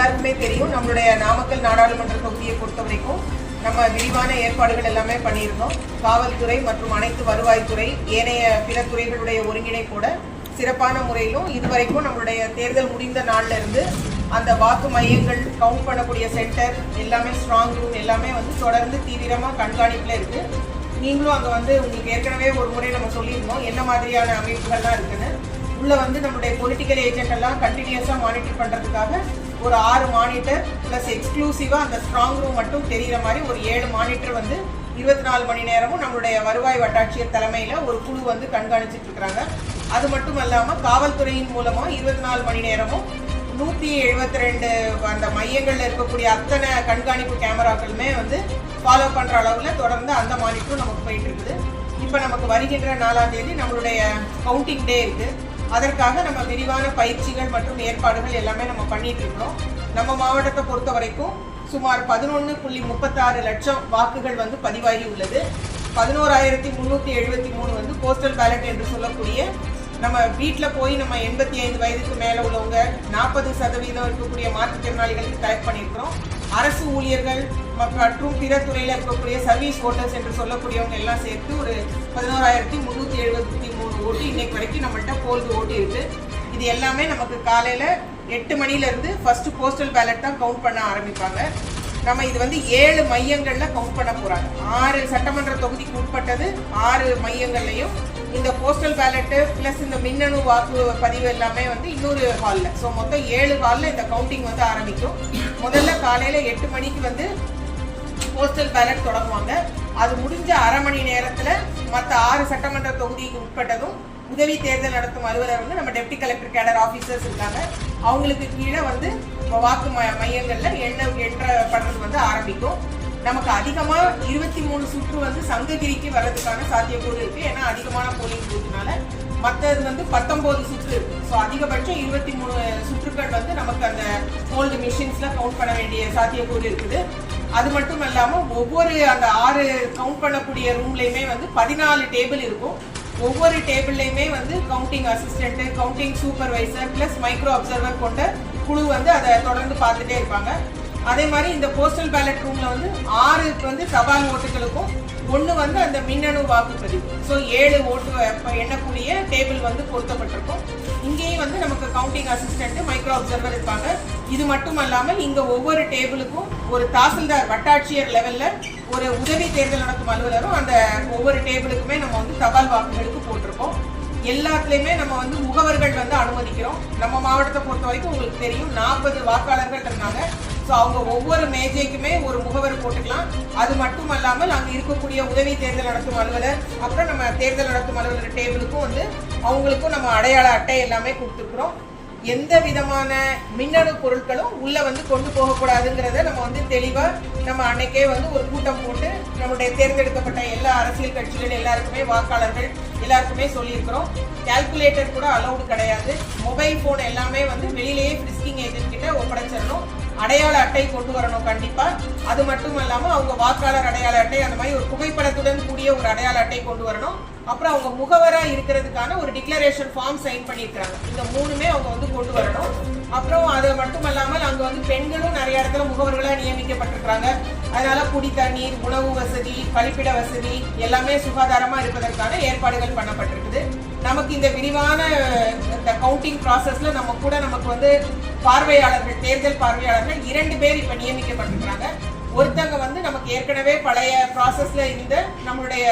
எல்லாருக்குமே தெரியும் நம்மளுடைய நாமக்கல் நாடாளுமன்ற தொகுதியை பொறுத்த வரைக்கும் நம்ம விரிவான ஏற்பாடுகள் எல்லாமே பண்ணியிருந்தோம். காவல்துறை மற்றும் அனைத்து வருவாய்த்துறை ஏனைய பிற துறைகளுடைய ஒருங்கிணைப்போட சிறப்பான முறையிலும் இதுவரைக்கும் நம்மளுடைய தேர்தல் முடிந்த நாள்ல இருந்து அந்த வாக்கு மையங்கள் கவுண்ட் பண்ணக்கூடிய சென்டர் எல்லாமே ஸ்ட்ராங் ரூம் எல்லாமே தொடர்ந்து தீவிரமாக கண்காணிப்பில் இருக்கு. நீங்களும் அங்கே உங்களுக்கு ஏற்கனவே ஒரு முறை நம்ம சொல்லியிருந்தோம் என்ன மாதிரியான அமைப்புகள்லாம் இருக்குன்னு. உள்ள நம்மளுடைய பொலிட்டிக்கல் ஏஜென்ட் எல்லாம் கண்டினியூஸாக மானிட்டர் பண்ணுறதுக்காக ஒரு 6 மானிட்டர் ப்ளஸ் எக்ஸ்க்ளூசிவாக அந்த ஸ்ட்ராங் ரூம் மட்டும் தெரிகிற மாதிரி ஒரு 7 மானிட்டர் 24 மணி நேரமும் நம்மளுடைய வருவாய் வட்டாட்சியர் தலைமையில் ஒரு குழு கண்காணிச்சிட்டு இருக்கிறாங்க. அது மட்டும் இல்லாமல் காவல்துறையின் மூலமாக 24 மணி நேரமும் 172 அந்த மையங்களில் இருக்கக்கூடிய அத்தனை கண்காணிப்பு கேமராக்களுமே ஃபாலோ பண்ணுற அளவில் தொடர்ந்து அந்த மானிட்டரும் நமக்கு போயிட்டு இருக்குது. இப்போ நமக்கு வருகின்ற 4ஆம் தேதி நம்மளுடைய கவுண்டிங் டே இருக்குது. அதற்காக நம்ம விரிவான பயிற்சிகள் மற்றும் ஏற்பாடுகள் எல்லாமே நம்ம பண்ணிட்டு இருக்கிறோம். நம்ம மாவட்டத்தை பொறுத்த வரைக்கும் சுமார் 11.36 லட்சம் வாக்குகள் பதிவாகி உள்ளது. 11,373 போஸ்டல் பேலட் என்று சொல்லக்கூடிய நம்ம வீட்டில் போய் நம்ம 85 வயதுக்கு மேலே உள்ளவங்க 40% இருக்கக்கூடிய மாற்றுத்திறனாளிகளுக்கு கலெக்ட் பண்ணியிருக்கிறோம். அரசு ஊழியர்கள் மற்றும் பிற துறையில் இருக்கக்கூடிய சர்வீஸ் ஓட்டர்ஸ் என்று சொல்லக்கூடியவங்க எல்லாம் சேர்த்து ஒரு 11,373 ஓட்டு இன்னைக்கு வரைக்கும் நம்மள்கிட்ட போல்டு ஓட்டு இருக்கு. இது எல்லாமே நமக்கு காலையில் 8 மணிலேருந்து ஃபர்ஸ்ட் போஸ்டல் பேலட் தான் கவுண்ட் பண்ண ஆரம்பிப்பாங்க. நம்ம இது 7 மையங்களில் கவுண்ட் பண்ண போகிறாங்க. 6 சட்டமன்ற தொகுதிக்கு உட்பட்டது 6 மையங்கள்லையும் இந்த போஸ்டல் பேலட்டு ப்ளஸ் இந்த மின்னணு வாக்கு பதிவு எல்லாமே இன்னொரு ஹாலில். ஸோ மொத்தம் 7 ஹாலில் இந்த கவுண்டிங் ஆரம்பிக்கும். முதல்ல காலையில் 8 மணிக்கு போஸ்டல் பேலட் தொடங்குவாங்க. அது முடிஞ்ச அரை மணி நேரத்தில் மற்ற 6 சட்டமன்ற தொகுதிக்கு உட்பட்டதும் உதவி தேர்தல் நடத்தும் அலுவலர் நம்ம டெப்டி கலெக்டர் கேடர் ஆஃபீஸர்ஸ் இருக்காங்க. அவங்களுக்கு கீழே வாக்கு மையங்களில் எண்ணப்படுறது ஆரம்பிக்கும். நமக்கு அதிகமாக 23 சுற்று சங்ககிரிக்கு வர்றதுக்கான சாத்தியக்கூறு இருக்குது. ஏன்னா அதிகமான போலிங் பூத்துனால மற்றது 19 சுற்று இருக்குது. ஸோ அதிகபட்சம் 23 சுற்றுக்கள் நமக்கு அந்த ஹோல்டு மிஷின்ஸில் கவுண்ட் பண்ண வேண்டிய சாத்தியக்கூறு இருக்குது. அது மட்டும் இல்லாமல் ஒவ்வொரு அந்த 6 கவுண்ட் பண்ணக்கூடிய ரூம்லேயுமே 14 டேபிள் இருக்கும். ஒவ்வொரு டேபிள்லையுமே counting assistant, counting supervisor plus micro observer கொண்ட குழு அதை தொடர்ந்து பார்த்துட்டே இருப்பாங்க. அதே மாதிரி இந்த போஸ்டல் பேலட் ரூம்ல 6 தபால் ஓட்டுகளுக்கும் 1 அந்த மின்னணு வாக்குப்பதிவு. ஸோ 7 ஓட்டு எண்ணக்கூடிய டேபிள் பொருத்தப்பட்டிருக்கும். இங்கேயும் நமக்கு கவுண்டிங் அசிஸ்டன்ட், மைக்ரோ அப்சர்வர் இருப்பாங்க. இது மட்டும் இல்லாமல் இங்க ஒவ்வொரு டேபிளுக்கும் ஒரு தாசில்தார் வட்டாட்சியர் லெவல்ல ஒரு உதவி தேர்தல் நடத்தும் அலுவலரும் அந்த ஒவ்வொரு டேபிளுக்குமே நம்ம தபால் வாக்குகளுக்கு போட்டிருக்கோம். எல்லாத்துலேயுமே நம்ம முகவர்கள் அனுமதிக்கிறோம். நம்ம மாவட்டத்தை பொறுத்த வரைக்கும் உங்களுக்கு தெரியும் 40 வாக்காளர்கள் இருந்தாங்க. ஸோ அவங்க ஒவ்வொரு மேஜைக்குமே ஒரு முகவர் போட்டுக்கலாம். அது மட்டும் இல்லாமல் அங்கே இருக்கக்கூடிய உதவி தேர்தல் நடத்தும் அலுவலர் அப்புறம் நம்ம தேர்தல் நடத்தும் அலுவலர் டேபிளுக்கும் அவங்களுக்கும் நம்ம அடையாள அட்டை எல்லாமே கொடுத்துருக்குறோம். எந்த விதமான மின்னணு பொருட்களும் உள்ள கொண்டு போகக்கூடாதுங்கிறத நம்ம தெளிவாக நம்ம அன்னைக்கே ஒரு கூட்டம் போட்டு நம்முடைய தேர்ந்தெடுக்கப்பட்ட எல்லா அரசியல் கட்சிகள் எல்லாருக்குமே வாக்காளர்கள் எல்லாருக்குமே சொல்லியிருக்கிறோம். கால்குலேட்டர் கூட அலௌடு கிடையாது. மொபைல் ஃபோன் எல்லாமே வெளியிலேயே ஃப்ரிஸ்கிங் ஏஜென்ட் கிட்ட ஒப்படைச்சிடணும். அடையாள அட்டை கொண்டு வரணும் கண்டிப்பா. அது மட்டும் இல்லாமல் அவங்க வாக்காளர் அடையாள அட்டை அந்த மாதிரி ஒரு புகைப்படத்துடன் கூடிய ஒரு அடையாள அட்டை கொண்டு வரணும். அப்புறம் அவங்க முகவராக இருக்கிறதுக்கான ஒரு டிக்ளரேஷன் ஃபார்ம் சைன் பண்ணியிருக்காங்க. இந்த 3மே அவங்க கொண்டு வரணும். அப்புறம் அது மட்டும் இல்லாமல் அங்கே பெண்களும் நிறைய இடத்துல முகவர்களாக நியமிக்கப்பட்டிருக்கிறாங்க. அதனால குடி தண்ணீர், உணவு வசதி, கழிப்பிட வசதி எல்லாமே சுகாதாரமாக இருப்பதற்கான ஏற்பாடுகள் பண்ணப்பட்டிருக்குது. நமக்கு இந்த விரிவான இந்த கவுண்டிங் ப்ராசஸ்ல நமக்கு பார்வையாளர்கள், தேர்தல் பார்வையாளர்கள் 2 பேர் இப்போ நியமிக்கப்பட்டிருக்கிறாங்க. ஒருத்தங்க நமக்கு ஏற்கனவே பழைய ப்ராசஸ்ல இருந்த நம்மளுடைய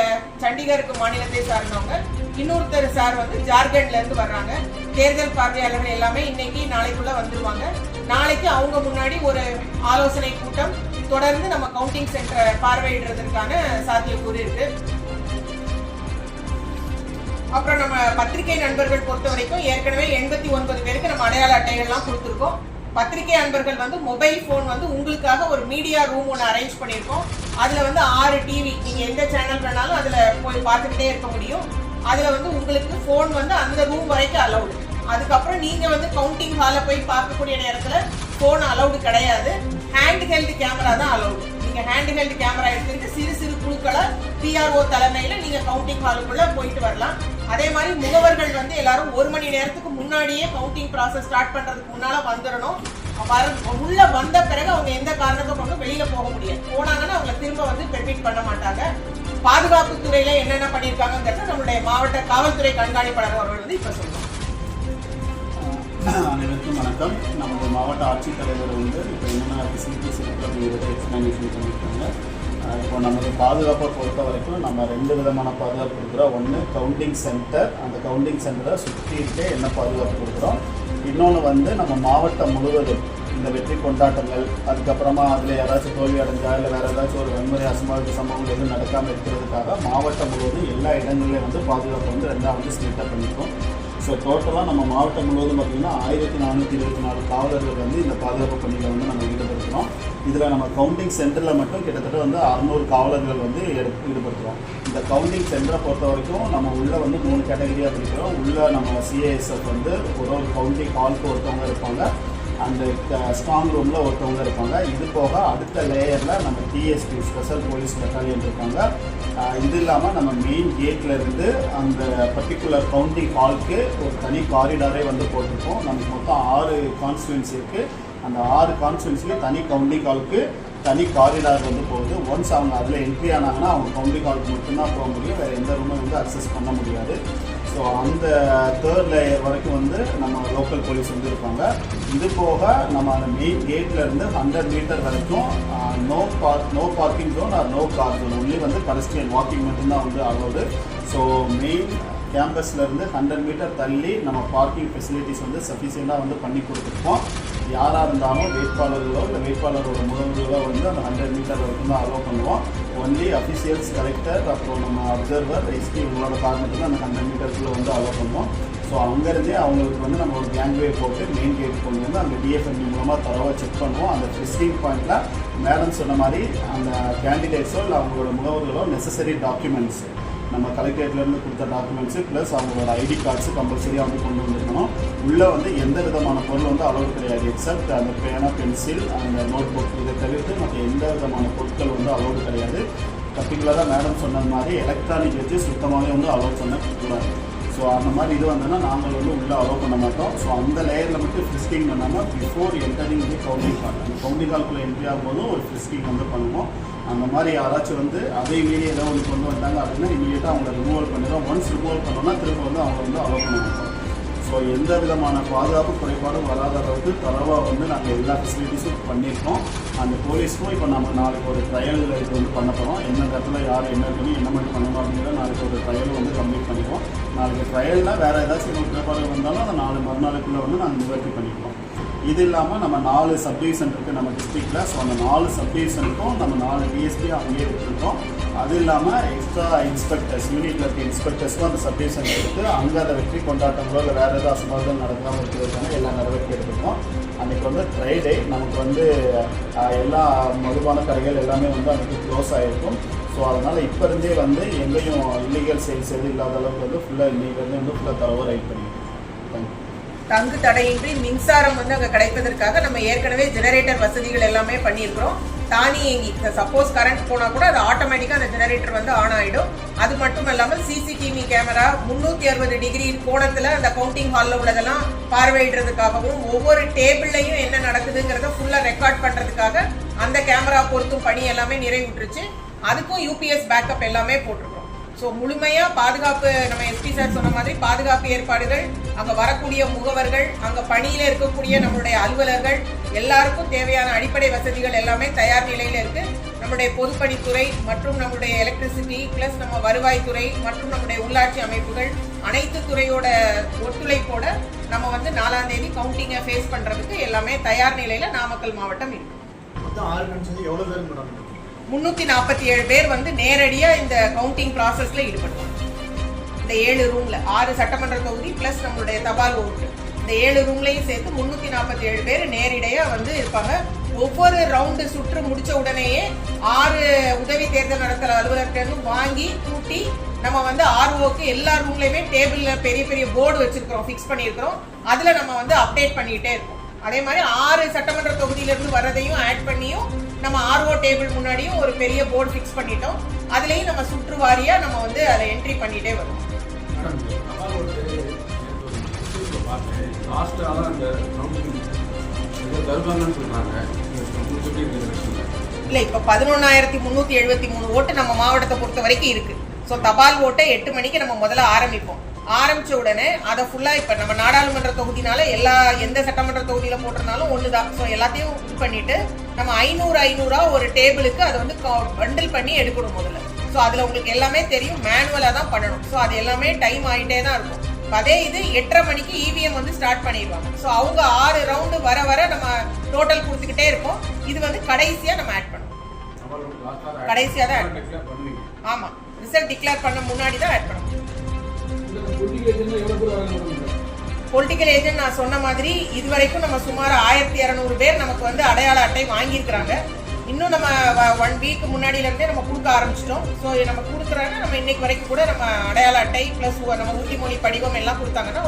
சண்டிகருக்கு மாநிலத்தை சார்ந்தவங்க, இன்னொருத்தர் சார் ஜார்க்கண்ட்ல இருந்து வர்றாங்க. தேர்தல் பார்வையாளர்கள் எல்லாமே இன்னைக்கு நாளைக்குள்ள வந்துருவாங்க. நாளைக்கு அவங்க முன்னாடி ஒரு ஆலோசனை கூட்டம் தொடர்ந்து நம்ம கவுண்டிங் சென்டரை பார்வையிடுறதுக்கான சாத்தியக்கூறு இருக்கு. அப்புறம் நம்ம பத்திரிகை நண்பர்கள் பொறுத்த வரைக்கும் ஏற்கனவே 89 பேருக்கு நம்ம அடையாள அட்டைகள்லாம் கொடுத்துருக்கோம். பத்திரிகை அன்பர்கள் மொபைல் ஃபோன் உங்களுக்காக ஒரு மீடியா ரூம் ஒன்று அரேஞ்ச் பண்ணியிருக்கோம். அதில் 6 டிவி, நீங்கள் எந்த சேனல் வேணாலும் அதில் போய் பார்த்துக்கிட்டே இருக்க முடியும். அதில் உங்களுக்கு ஃபோன் அந்த ரூம் வரைக்கும் அலௌடு. அதுக்கப்புறம் நீங்கள் கவுண்டிங் ஹாலில் போய் பார்க்கக்கூடிய நேரத்தில் ஃபோன் அலௌடு கிடையாது. ஹேண்ட் ஹெல்டு கேமரா தான் அலௌடு. நீங்கள் ஹேண்ட் ஹெல்டு கேமரா எடுத்துக்கிட்டு சிறு சிறு குழுக்களை பிஆர்ஓ தலைமையில் நீங்கள் கவுண்டிங் ஹாலுக்குள்ளே போயிட்டு வரலாம். அதே மாதிரி முகவர்கள் எல்லாரும் 1 மணி நேரத்துக்கு முன்னாடியே கவுண்டிங் ப்ராசஸ் ஸ்டார்ட் பண்றதுக்கு முன்னால வந்துடணும். உள்ள வந்த பிறகு அவங்க எந்த காரணத்தை கொண்டு வெளியில போக முடியாது. போனாங்கன்னா அவங்க திரும்ப வந்து பெர்மிட் பண்ண மாட்டாங்க. பாதுகாப்பு துறையில என்னென்ன பண்ணிருக்காங்கிறத நம்மளுடைய மாவட்ட காவல்துறை கண்காணிப்பாளர் அவர்கள் வந்து இப்ப சொல்லுவாங்க. அனைவருக்கும் வணக்கம். நமது மாவட்ட ஆட்சித்தலைவர் வந்து இப்போ என்னென்ன ஃபெசிலிட்டிஸ் இருக்குது அப்படிங்கிறத எக்ஸ்பிளனேஷன் பண்ணியிருக்காங்க. இப்போ நமது பாதுகாப்பை பொறுத்த வரைக்கும் நம்ம 2 விதமான பாதுகாப்பு கொடுக்குறோம். ஒன்று கவுண்டிங் சென்டர், அந்த கவுண்டிங் சென்டரை சுற்றி இருக்க என்ன பாதுகாப்பு கொடுக்குறோம். இன்னொன்று வந்து நம்ம மாவட்டம் முழுவதும் இந்த வெற்றி கொண்டாட்டங்கள், அதுக்கப்புறமா அதில் யாராச்சும் தோல்வி அடைஞ்சா இல்லை வேறு ஏதாச்சும் ஒரு வன்முறை அசம்பாவித சம்பவங்கள் எதுவும் நடக்காமல் இருக்கிறதுக்காக மாவட்டம் முழுவதும் எல்லா இடங்கள்லையும் வந்து பாதுகாப்பு வந்து 2ஆக வந்து ஸ்ப்ளிட்டப் பண்ணியிருக்கோம். ஸோ டோட்டலாக நம்ம மாவட்டம் முழுவதும் பார்த்திங்கன்னா 1424 காவலர்கள் வந்து இந்த பாதுகாப்பு பணியில் வந்து நம்ம ஈடுபடுத்துகிறோம். இதில் நம்ம கவுண்டிங் சென்டரில் மட்டும் கிட்டத்தட்ட வந்து 600 காவலர்கள் வந்து ஈடுபடுத்துகிறோம். இந்த கவுண்டிங் சென்டரை பொறுத்த வரைக்கும் நம்ம உள்ளே வந்து 3 கேட்டகரியாக பிரிக்கிறோம். உள்ளே நம்ம சிஏஎஸ்எஃப் வந்து ஒரு கவுண்டிங் ஹாலுக்கு ஒருத்தவங்க இருப்பாங்க, அந்த ஸ்ட்ராங் ரூமில் ஒருத்தவங்க இருப்பாங்க. இது போக அடுத்த லேயரில் நம்ம டிஎஸ்பி ஸ்பெஷல் போலீஸ் பட்டாலியன் இருப்பாங்க. இது இல்லாமல் நம்ம மெயின் கேட்டில் இருந்து அந்த பர்டிகுலர் கவுண்டிங் ஹாலுக்கு ஒரு தனி காரிடாரே வந்து போட்டிருக்கோம். நமக்கு மொத்தம் 6 கான்ஸ்டியூன்சி இருக்குது. அந்த 6 கான்ஸ்டியூன்சிலையும் தனி கவுண்டிங் ஹாலுக்கு தனி காரிடார் வந்து போகுது. ஒன்ஸ் அவங்க அதில் என்ட்ரி ஆனாங்கன்னா அவங்க கவுண்டிங் ஹாலுக்கு மட்டும்தான் போக முடியும், வேறு எந்த ரூமும் வந்து அக்சஸ் பண்ண முடியாது. ஸோ அந்த 3rd லேயர் வரைக்கும் வந்து நம்ம லோக்கல் போலீஸ் வந்து இருப்பாங்க. இது போக நம்ம அந்த மெயின் கேட்லேருந்து 100 மீட்டர் வரைக்கும் no parking zone or no car zone, only வந்து பெடஸ்ட்ரியன் வாக்கிங் மட்டும்தான் வந்து அலோடு. ஸோ மெயின் கேம்பஸ்லேருந்து 100 மீட்டர் தள்ளி நம்ம பார்க்கிங் ஃபெசிலிட்டிஸ் வந்து சஃபிஷியண்டாக வந்து பண்ணி கொடுத்துருப்போம். யாராக இருந்தாலும் வேட்பாளர்களோ இல்லை வேட்பாளரோட முதல்வர்களோ வந்து அந்த 100 மீட்டர் வரைக்கும் தான் அலோவ் பண்ணுவோம். ஒன்லி அஃபிஷியல்ஸ், கலெக்டர், அப்புறம் நம்ம அப்சர்வர், எஸ்பி உங்களோட காரணத்துக்கு அந்த 100 மீட்டருக்குள்ளே வந்து அலோவ் பண்ணுவோம். ஸோ அங்கேருந்தே அவங்களுக்கு வந்து நம்ம ஒரு கேங்வே போட்டு மெயின் கேட் கொண்டு வந்து அந்த டிஎஃப்எம்பி மூலமாக தரவாக செக் பண்ணுவோம். அந்த ஃபிஸ்டிங் பாயிண்டில் மேடம் சொன்ன மாதிரி அந்த கேண்டிடேட்ஸோ இல்லை அவங்களோட முகவர்களோ நெசசரி டாக்குமெண்ட்ஸ், நம்ம கலெக்டரேட்லேருந்து கொடுத்த டாக்குமெண்ட்ஸு ப்ளஸ் அவங்களோட ஐடி கார்ட்ஸு கம்பல்சரியாக வந்து கொண்டு வந்துருக்கணும். உள்ளே வந்து எந்த விதமான பொருள் வந்து அலோடு கிடையாது, எக்ஸப்ட் அந்த பேனா, பென்சில், அந்த நோட் புக், இதை தவிர்த்து மற்ற எந்த விதமான பொருட்கள் வந்து அலோடு கிடையாது. பர்டிகுலராக மேடம் சொன்ன மாதிரி எலக்ட்ரானிக் வச்சு சுத்தமாகவே வந்து அலோட் பண்ணக்கூடாது. ஸோ அந்த மாதிரி இது வந்தோன்னா நாங்கள் வந்து உள்ளே அலோவ் பண்ண மாட்டோம். ஸோ அந்த லேயரில் மட்டும் ஃப்ரிஸ்கிங் பண்ணாமல் பிஃபோர் என்டரிங் வந்து கவுண்டிங் ஹால், அந்த கவுண்டிங் ஹால்குள்ளே என்ட்ரி ஆகும்போதும் ஒரு ஃப்ரிஸ்கிங் வந்து பண்ணுவோம். அந்த மாதிரி யாராச்சும் வந்து அதே மீறி ஏதோ ஒன்று கொண்டு வந்தாங்க அப்படின்னா இமீடியட்டாக அவங்கள ரிமூவல் பண்ணிடுவோம். ஒன்ஸ் ரிமூவல் பண்ணோம்னா திரும்ப வந்து அவங்க வந்து அலோவ் பண்ண மாட்டோம். ஸோ எந்த விதமான பாதுகாப்பு குறைபாடும் வராத அளவுக்கு தரவாக வந்து நாங்கள் எல்லா ஃபெசிலிட்டிஸும் பண்ணியிருக்கோம். அந்த போலீஸ்க்கும் இப்போ நம்ம நாளைக்கு ஒரு ட்ரையல் இது வந்து பண்ண போகிறோம். எந்த இடத்துல யார் என்ன பண்ணி என்ன மாதிரி பண்ணணும் அப்படிங்கிற நாளைக்கு ஒரு ட்ரையல் வந்து கம்ப்ளீட் பண்ணிடுவோம். நாளைக்கு ட்ரையலில் வேறு ஏதாச்சும் ஒரு குறைபாடு வந்தாலும் அந்த 4 மறுநாளுக்குள்ளே வந்து நாங்கள் நிவர்த்தி பண்ணிக்குவோம். இது இல்லாமல் நம்ம 4 சப்டிவிஷன் இருக்குது நம்ம டிஸ்ட்ரிக்டில். ஸோ அந்த 4 சப்டிவிஷனுக்கும் நம்ம 4 டிஎஸ்பி அங்கேயே விட்டுருக்கோம். அது இல்லாமல் எக்ஸ்ட்ரா இன்ஸ்பெக்டர்ஸ், யூனிட்டில் இருக்க இன்ஸ்பெக்டர்ஸ்க்கும் அந்த சப்டிவிஷன் எடுத்து அங்கே அந்த வெற்றி கொண்டாட்டங்களோ இல்லை வேறு ஏதாவது அசம்பாவிதம் நடக்காமல் இருக்கிறதுக்கான எல்லா நடவடிக்கை எடுத்துருக்கோம். அன்றைக்கி வந்து ஃப்ரைடே நமக்கு வந்து எல்லா மதுபான கடைகள் எல்லாமே வந்து அன்றைக்கி க்ளோஸ் ஆகிருக்கும். ஸோ அதனால் இப்போ இருந்தே வந்து எங்கேயும் இல்லீகல் சேல்ஸ் எதுவும் இல்லாத அளவுக்கு வந்து ஃபுல்லாக இன்றைக்கிலேருந்து வந்து ஃபுல்லாக தரவாக ரைட் பண்ணிடுவோம். தேங்க்யூ. தங்கு தடையின்றி மின்சாரம் வந்து அங்கே கிடைப்பதற்காக நம்ம ஏற்கனவே ஜெனரேட்டர் வசதிகள் எல்லாமே பண்ணியிருக்கிறோம். தானியங்கி சப்போஸ் கரண்ட் போனால் கூட அது ஆட்டோமேட்டிக்காக அந்த ஜெனரேட்டர் வந்து ஆன் ஆகிடும். அது மட்டும் இல்லாமல் சிசிடிவி கேமரா 360 டிகிரி கோணத்தில் அந்த கவுண்டிங் ஹாலில் உள்ளதெல்லாம் பார்வையிடுறதுக்காகவும் ஒவ்வொரு டேபிள்லையும் என்ன நடக்குதுங்கிறத ஃபுல்லாக ரெக்கார்ட் பண்ணுறதுக்காக அந்த கேமரா பொருத்தும் பணி எல்லாமே நிறைவுற்றுச்சு. அதுக்கும் யூபிஎஸ் பேக்கப் எல்லாமே போட்டிருக்கோம். ஸோ முழுமையாக பாதுகாப்பு, நம்ம எஸ்பி சார் சொன்ன மாதிரி பாதுகாப்பு ஏற்பாடுகள், அங்கே வரக்கூடிய முகவர்கள், அங்கே பணியில் இருக்கக்கூடிய நம்மளுடைய அலுவலர்கள் எல்லாருக்கும் தேவையான அடிப்படை வசதிகள் எல்லாமே தயார் நிலையில் இருக்குது. நம்முடைய பொதுப்பணித்துறை மற்றும் நம்முடைய எலக்ட்ரிசிட்டி ப்ளஸ் நம்ம வருவாய்த்துறை மற்றும் நம்முடைய உள்ளாட்சி அமைப்புகள் அனைத்து துறையோட ஒத்துழைப்போட நம்ம வந்து 4ஆம் தேதி கவுண்டிங்கை ஃபேஸ் பண்ணுறதுக்கு எல்லாமே தயார் நிலையில் நாமக்கல் மாவட்டம் இருக்குது. 347 பேர் வந்து நேரடியாக இந்த கவுண்டிங் ப்ராசஸில் ஈடுபடுவாங்க. இந்த 7 ரூமில் 6 சட்டமன்ற தொகுதி ப்ளஸ் நம்மளுடைய தபால் ஓட்டு, இந்த 7 ரூம்லையும் சேர்த்து 347 பேர் நேரடியாக வந்து இருப்பாங்க. ஒவ்வொரு ரவுண்டு சுற்று முடித்த உடனேயே 6 உதவி தேர்தல் நடத்துகிற அலுவலர்கிட்ட வாங்கி கூட்டி நம்ம வந்து ஆர்ஓக்கு எல்லா ரூம்லையுமே டேபிளில் பெரிய பெரிய போர்டு வச்சுருக்கிறோம், ஃபிக்ஸ் பண்ணியிருக்கிறோம். அதில் நம்ம வந்து அப்டேட் பண்ணிக்கிட்டே இருக்கோம். அதே மாதிரி 6 சட்டமன்ற தொகுதியிலிருந்து வரதையும் ஆட் பண்ணியும் நம்ம ஆர்ஓ டேபிள் முன்னாடியும் ஒரு பெரிய போர்டு ஃபிக்ஸ் பண்ணிட்டோம். அதுலேயும் நம்ம சுற்று வாரியாக நம்ம வந்து அதை என்ட்ரி பண்ணிகிட்டே வரோம். தருவாங்கன்னு சொல்றாங்க. எப்படி இருக்கு இந்த விஷயம்? இல்லை, இப்போ 11,373 ஓட்டு நம்ம மாவட்டத்தை பொறுத்த வரைக்கும் இருக்கு. ஸோ தபால் ஓட்டை 8 மணிக்கு நம்ம முதல்ல ஆரம்பிப்போம். ஆரம்பிச்ச உடனே அதை ஃபுல்லா இப்ப நம்ம நாடாளுமன்ற தொகுதினால எந்த சட்டமன்ற தொகுதியில போட்டிருந்தாலும் ஒண்ணுதான். ஸோ எல்லாத்தையும் இது பண்ணிட்டு நம்ம 500 ஒரு டேபிளுக்கு அதை வந்து பண்டில் பண்ணி எடுக்கணும் முதல்ல. ஸோ அதுல உங்களுக்கு எல்லாமே தெரியும், மேனுவலா தான் பண்ணணும். ஸோ அது எல்லாமே டைம் ஆகிட்டே தான் இருக்கும். அதே இது 8:30 மணிக்கு இவிஎம் வந்து ஸ்டார்ட் பண்ணிடுவாங்க. ஸோ அவங்க 6 ரவுண்டு வர நம்ம டோட்டல் கொடுத்துக்கிட்டே இருப்போம். இது வந்து கடைசியா நம்ம ஆட் பண்ணுவோம். கடைசியா தான் ஆட் பண்ணுவோம். ஆமா, ரிசல்ட் டிக்ளேர் பண்ண முன்னாடி தான் ஆட் பண்ணுவோம். பொலிட்டிக்கல் ஏஜென்ட் நான் சொன்ன மாதிரி இதுவரைக்கும் நம்ம சுமார் 1200 பேர் நமக்கு வந்து அடையாள அட்டை வாங்கியிருக்கிறாங்க. இன்னும் நம்ம 1 வீக் முன்னாடியில இருந்தே நம்ம கொடுக்க ஆரம்பிச்சிட்டோம். ஸோ நம்ம கொடுக்குறாங்க. நம்ம இன்னைக்கு வரைக்கும் கூட நம்ம அடையாள அட்டை பிளஸ் நம்ம உறுதிமொழி படிவம் எல்லாம் கொடுத்தாங்கன்னா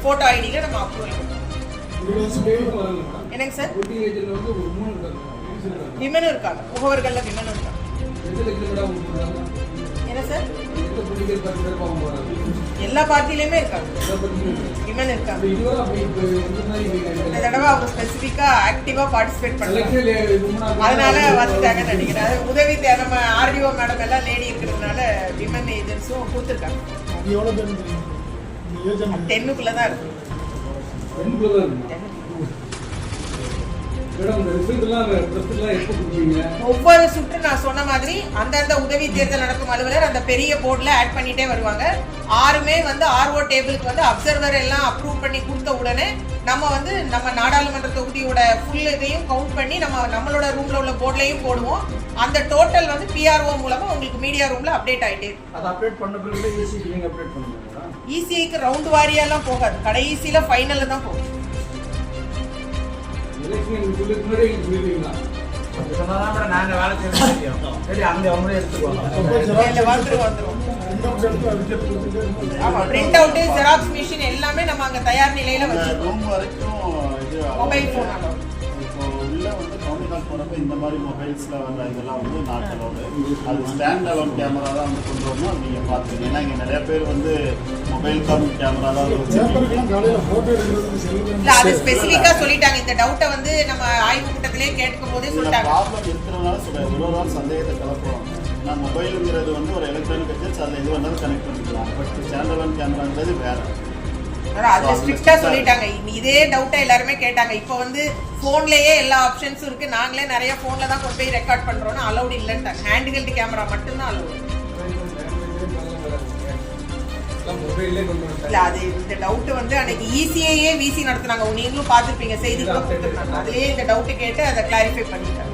போட்டோ ஐடியில நம்ம அப்ரூவல் பண்ணுவோம். என்னங்க சார்? விமனும் இருக்காங்க, முகவர்கள்ல விமனும் இருக்காங்க. என்ன சார்? எல்லா பார்ட்டிலயுமே இருக்காங்க, விமன் இருக்காங்க. இந்த தடவை அவங்க ஸ்பெசிபிக்கா ஆக்டிவா பார்ட்டிசிபேட் பண்ணாங்க, அதனால வந்துட்டாங்கன்னு நினைக்கிறேன். உதவி நம்ம ஆர்டிஓ மேடம் எல்லாம் லேடி இருக்கிறதுனால விமன் ஏஜென்ட்ஸும் கொடுத்துருக்காங்க. 10க்குள்ளதான் இருக்கு. ஒவ்வொரு சுற்று நான் சொன்ன மாதிரி அந்தந்த உதவி தேர்தல் நடக்கும் அலுவலர் அந்த பெரிய போர்டுல ஆட் பண்ணிட்டே வருவாங்க. 6மே வந்து ஆர்ஓ டேபிளுக்கு வந்து அப்சர்வர் எல்லாம் அப்ரூவ் பண்ணி கொடுத்த உடனே நம்ம வந்து நம்ம நாடாளுமன்ற தொகுதியோட ஃபுல் இதையும் கவுண்ட் பண்ணி நம்மளோட ரூம்ல உள்ள போர்ட்லயும் போடுவோம். அந்த டோட்டல் வந்து பிஆர்ஓ மூலமா உங்களுக்கு மீடியா ரூம்ல அப்டேட் ஆயிட்டே இருக்கும். அது அப்டேட் பண்ண பிறகு ஈசிக்கு நீங்க அப்டேட் பண்ணுவீங்களா? ஈசிஐக்கு ரவுண்ட் வாரியாலாம் போகாது, கடைசியில ஃபைனல்ல தான் போகும். நாங்க வேலை செய்யணும், அங்க அவங்களே எடுத்துக்குவாங்க. ஆமா, பிரிண்ட் அவுட், ஜெராக்ஸ் மிஷின் எல்லாமே நம்ம அங்க தயார் நிலையில வச்சிருக்கோம். ரூம் வரைக்கும் இது மொபைல் போன் அளவு. இப்போ உள்ள வந்து கவுண்டிங் போறப்ப இந்த மாதிரி மொபைல்ஸ்ல வர இதெல்லாம் வந்து நாட் அலௌடு. அது ஸ்டாண்ட் அலோன் கேமரா தான் வந்து கொண்டு வரணும். அது நீங்க பாத்துக்கீங்க. ஏன்னா இங்க நிறைய பேர் வந்து மொபைல் கேமரா தான் இல்ல, அது ஸ்பெசிபிக்கா சொல்லிட்டாங்க. இந்த டவுட்டை வந்து நம்ம ஆய்வு கூட்டத்திலே கேட்கும் போதே சொல்லிட்டாங்க. ப்ராப்ளம் இருக்கிறதுனால சொல்றேன், ஒரு நாள் சந்தேகத்தை கிளப்புறோம். நான் மொபைலுங்கிறது வந்து ஒரு எலக்ட்ரானிக் கட்சி, அதில் எது வேணாலும் கனெக்ட் பண்ணிக்கலாம். பட் ஸ்டாண்ட் அலோன் கேமராங்கிறது வேற. அது ஸ்ட்ரிக்ட்டா சொல்லிட்டாங்க. இதே டவுட்டை எல்லாருமே கேட்டாங்க. இப்போ வந்து போன்லயே எல்லா ஆப்ஷன்ஸும் இருக்கு. நாங்களே நிறைய போன்ல தான் கொண்டு போய் ரெக்கார்ட் பண்றோம்னா அலௌட் இல்லைன்ட்டாங்க. ஹேண்ட் ஹெல்ட் கேமரா மட்டும்தான் அலௌட். இல்ல, அது இந்த டவுட் வந்து அன்னைக்கு ஈசிஐயே விசி நடத்துனாங்க. நீங்களும் பார்த்துருப்பீங்க, செய்திகளும் கொடுத்துருக்காங்க. அதுலயே இந்த டவுட் கேட்டு அதை கிளாரிஃபை பண்ணிட்டாங்க.